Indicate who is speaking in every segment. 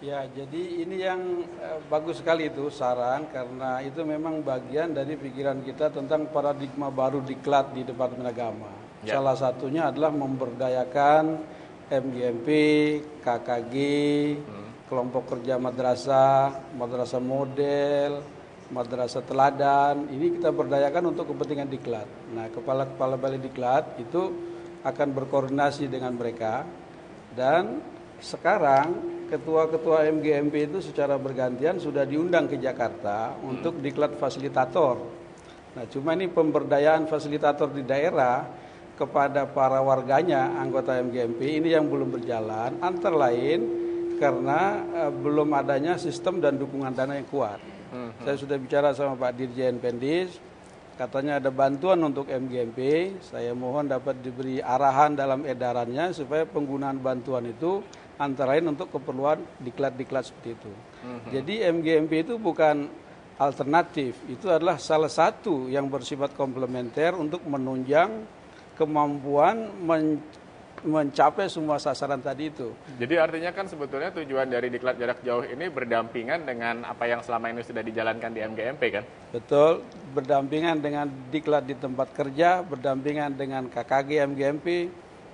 Speaker 1: Ya, jadi ini yang bagus sekali itu saran karena itu memang bagian dari pikiran kita tentang paradigma baru diklat di Departemen Agama.
Speaker 2: Ya.
Speaker 1: Salah satunya adalah memberdayakan MGMP, KKG, kelompok kerja madrasah, madrasah model, madrasah teladan. Ini kita berdayakan untuk kepentingan diklat. Nah, kepala-kepala balai diklat itu akan berkoordinasi dengan mereka dan sekarang ketua-ketua MGMP itu secara bergantian sudah diundang ke Jakarta untuk diklat fasilitator. Nah, cuma ini pemberdayaan fasilitator di daerah kepada para warganya anggota MGMP ini yang belum berjalan, antara lain karena belum adanya sistem dan dukungan dana yang kuat. Saya sudah bicara sama Pak Dirjen Pendis, katanya ada bantuan untuk MGMP. Saya mohon dapat diberi arahan dalam edarannya supaya penggunaan bantuan itu antara lain untuk keperluan diklat-diklat seperti itu. Jadi MGMP itu bukan alternatif, itu adalah salah satu yang bersifat komplementer untuk menunjang kemampuan mencapai semua sasaran tadi itu.
Speaker 2: Jadi artinya kan sebetulnya tujuan dari diklat jarak jauh ini berdampingan dengan apa yang selama ini sudah dijalankan di MGMP kan?
Speaker 1: Betul, berdampingan dengan diklat di tempat kerja, berdampingan dengan KKG MGMP,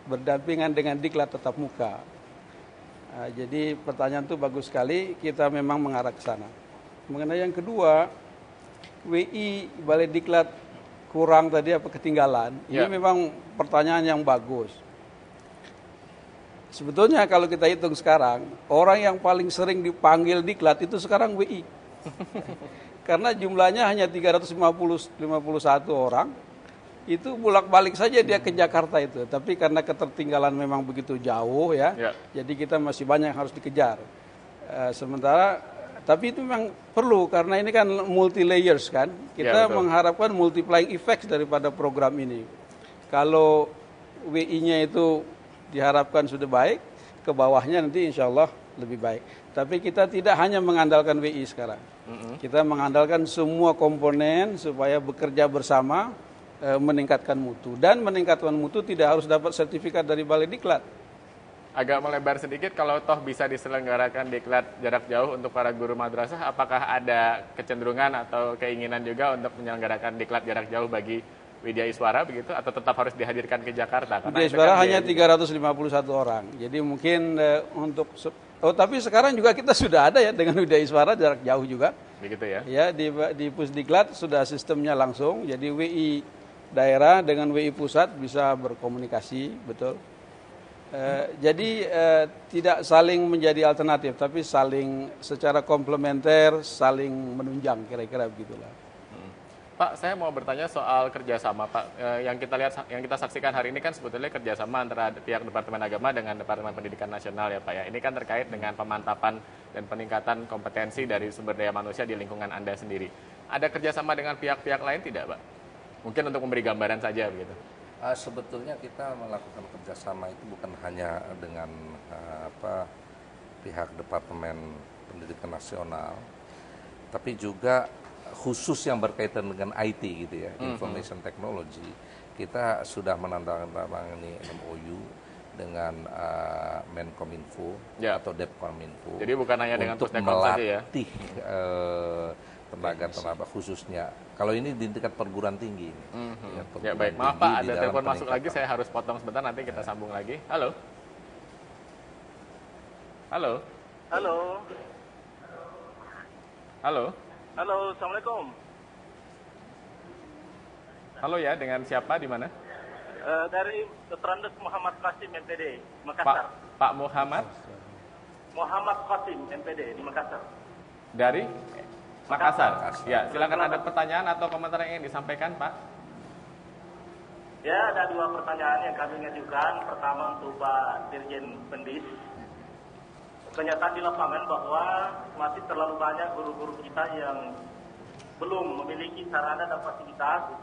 Speaker 1: berdampingan dengan diklat tatap muka. Nah, jadi pertanyaan itu bagus sekali, kita memang mengarah ke sana. Mengenai yang kedua, WI Balai Diklat kurang tadi apa ketinggalan? Ini memang pertanyaan yang bagus. Sebetulnya kalau kita hitung sekarang, orang yang paling sering dipanggil diklat itu sekarang WI. Karena jumlahnya hanya 351 orang, itu bolak-balik saja dia ke Jakarta itu. Tapi karena ketertinggalan memang begitu jauh ya. Jadi kita masih banyak yang harus dikejar. Tapi itu memang perlu karena ini kan multi layers kan. Kita mengharapkan multiplying effects daripada program ini. Kalau WI-nya itu diharapkan sudah baik, ke bawahnya nanti insya Allah lebih baik. Tapi kita tidak hanya mengandalkan WI sekarang. Kita mengandalkan semua komponen supaya bekerja bersama, meningkatkan mutu. Dan meningkatkan mutu tidak harus dapat sertifikat dari Balai Diklat.
Speaker 2: Agak melebar sedikit, kalau toh bisa diselenggarakan diklat jarak jauh untuk para guru madrasah, apakah ada kecenderungan atau keinginan juga untuk menyelenggarakan diklat jarak jauh bagi Widya Iswara begitu, atau tetap harus dihadirkan ke Jakarta?
Speaker 1: Widya Iswara hanya 351 orang. Jadi mungkin tapi sekarang juga kita sudah ada ya dengan Widya Iswara jarak jauh juga.
Speaker 2: Begitu ya? Ya,
Speaker 1: di Pusdiklat sudah sistemnya langsung. Jadi WI daerah dengan WI pusat bisa berkomunikasi, betul. Jadi tidak saling menjadi alternatif, tapi saling secara komplementer, saling menunjang, kira-kira begitulah.
Speaker 2: Pak, saya mau bertanya soal kerjasama, Pak. Yang kita lihat, yang kita saksikan hari ini kan sebetulnya kerjasama antara pihak Departemen Agama dengan Departemen Pendidikan Nasional ya, Pak ya. Ini kan terkait dengan pemantapan dan peningkatan kompetensi dari sumber daya manusia di lingkungan Anda sendiri. Ada kerjasama dengan pihak-pihak lain tidak, Pak? Mungkin untuk memberi gambaran saja begitu.
Speaker 3: Sebetulnya kita melakukan kerjasama itu bukan hanya dengan pihak Departemen Pendidikan Nasional, tapi juga khusus yang berkaitan dengan IT gitu ya, Information Technology. Kita sudah menandatangani MOU dengan Menkominfo atau Depkominfo.
Speaker 2: Jadi bukan hanya dengan
Speaker 3: untuk melatih tenaga khususnya. Kalau ini di tingkat perguruan tinggi.
Speaker 2: Ya baik, maaf Pak, ada telepon masuk lagi, saya harus potong sebentar, nanti kita sambung lagi. Halo. Halo.
Speaker 4: Halo.
Speaker 2: Halo.
Speaker 4: Halo, Assalamualaikum.
Speaker 2: Halo ya, dengan siapa, di mana?
Speaker 4: Dari Terandes Muhammad Qasim MPD, Makassar.
Speaker 2: Pak Muhammad?
Speaker 4: Muhammad Qasim MPD di Makassar.
Speaker 2: Dari Makassar. Ya, silakan, ada pertanyaan atau komentar yang ingin disampaikan, Pak?
Speaker 4: Ya, ada dua pertanyaan yang kami ngajukan. Pertama untuk Pak Dirjen Pendis. Kenyataan di lapangan bahwa masih terlalu banyak guru-guru kita yang belum memiliki sarana dan fasilitas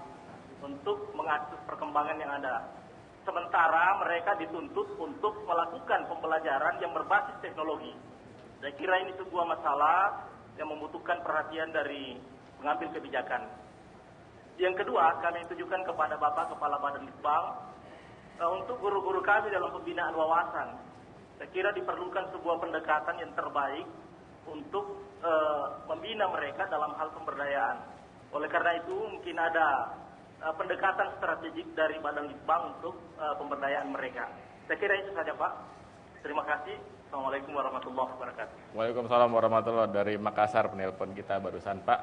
Speaker 4: untuk mengakses perkembangan yang ada. Sementara mereka dituntut untuk melakukan pembelajaran yang berbasis teknologi. Saya kira ini sebuah masalah yang membutuhkan perhatian dari pengambil kebijakan. Yang kedua, kami tujukan kepada Bapak Kepala Badan Litbang untuk guru-guru kami dalam pembinaan wawasan. Saya kira diperlukan sebuah pendekatan yang terbaik untuk membina mereka dalam hal pemberdayaan. Oleh karena itu mungkin ada pendekatan strategik dari Badan Litbang untuk pemberdayaan mereka. Saya kira itu saja Pak. Terima kasih. Assalamualaikum warahmatullahi wabarakatuh.
Speaker 2: Waalaikumsalam warahmatullahi wabarakatuh. Dari Makassar penelpon kita barusan Pak.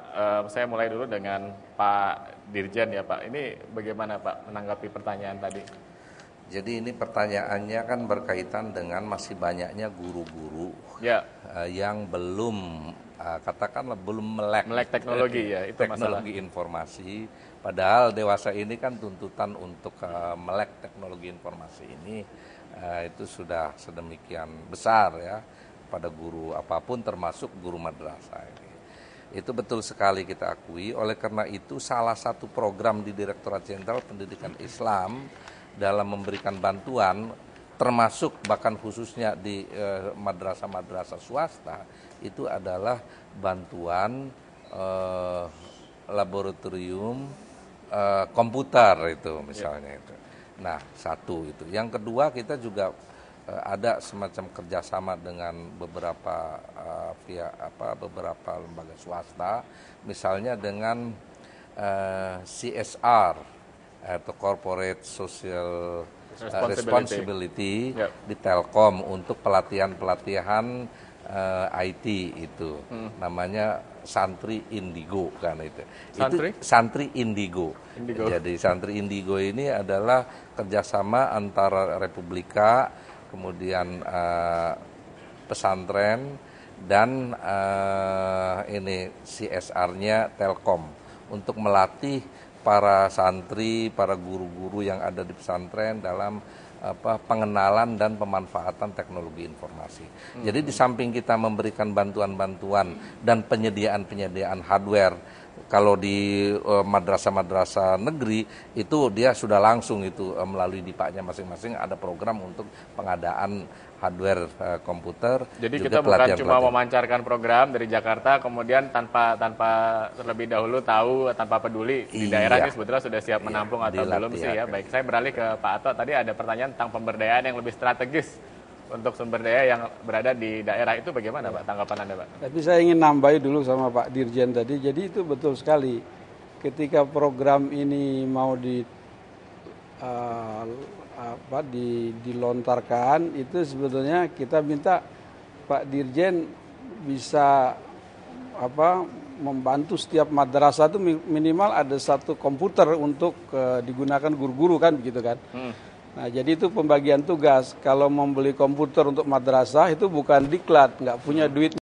Speaker 2: Saya mulai dulu dengan Pak Dirjen ya Pak. Ini bagaimana Pak menanggapi pertanyaan tadi?
Speaker 3: Jadi ini pertanyaannya kan berkaitan dengan masih banyaknya guru-guru yang belum katakanlah belum melek
Speaker 2: teknologi ya, itu
Speaker 3: teknologi
Speaker 2: masalah.
Speaker 3: informasi. Padahal dewasa ini kan tuntutan untuk melek teknologi informasi ini itu sudah sedemikian besar ya pada guru apapun termasuk guru madrasah ini. Itu betul sekali kita akui. Oleh karena itu salah satu program di Direktorat Jenderal Pendidikan Islam dalam memberikan bantuan termasuk bahkan khususnya di madrasah-madrasah swasta itu adalah bantuan laboratorium komputer itu misalnya itu. Nah, satu itu. Yang kedua kita juga ada semacam kerjasama dengan beberapa beberapa lembaga swasta, misalnya dengan CSR atau Corporate Social Responsibility di Telkom untuk pelatihan IT itu. Namanya Santri Indigo kan itu. Itu Santri Indigo. Jadi Santri Indigo ini adalah kerjasama antara Republika, kemudian pesantren dan ini CSR-nya Telkom untuk melatih para santri, para guru-guru yang ada di pesantren dalam pengenalan dan pemanfaatan teknologi informasi. Jadi di samping kita memberikan bantuan-bantuan dan penyediaan hardware, kalau di madrasah-madrasah negeri itu dia sudah langsung itu melalui dipaknya masing-masing ada program untuk pengadaan hardware komputer.
Speaker 2: Jadi kita bukan cuma memancarkan program dari Jakarta kemudian tanpa terlebih dahulu tahu, tanpa peduli di daerah ini sebetulnya sudah siap menampung atau belum sih ya. Baik, saya beralih ke Pak Ato. Tadi ada pertanyaan tentang pemberdayaan yang lebih strategis untuk sumber daya yang berada di daerah itu bagaimana Pak tanggapan Anda Pak?
Speaker 1: Tapi saya ingin nambahi dulu sama Pak Dirjen tadi. Jadi itu betul sekali. Ketika program ini mau dilontarkan itu sebetulnya kita minta Pak Dirjen bisa membantu setiap madrasah itu minimal ada satu komputer untuk digunakan guru-guru kan begitu kan. Nah jadi itu pembagian tugas. Kalau membeli komputer untuk madrasah itu bukan diklat, nggak punya duit